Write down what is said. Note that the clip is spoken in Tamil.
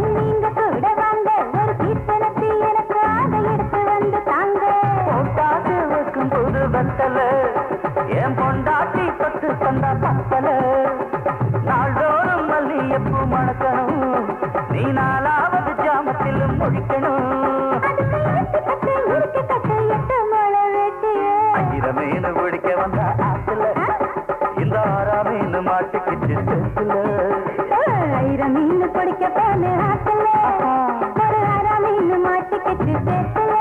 நீங்க கூட வாங்க ஒரு கீர்த்தனத்தை எனக்கு ஆக எடுத்து வந்து தாங்க பொண்டாட்டி வைக்கும் போது வெத்தல என் பொண்டாட்டி பத்து தந்தா பத்தல நாள்தோறும் மல்லியப்பூ மணக்கணும் நீ நாலாவது ஜாமத்திலும் முடிக்கணும் மீன் பிடிக்க வந்த ஆத்துல இந்த ஆறாமீன் மாட்டிக்கிட்டு செத்துல ஆயிரம் மீன் பிடிக்க போன ஆத்துல ஒரு ஆறாமீன் மாட்டிக்கிட்டு செத்துல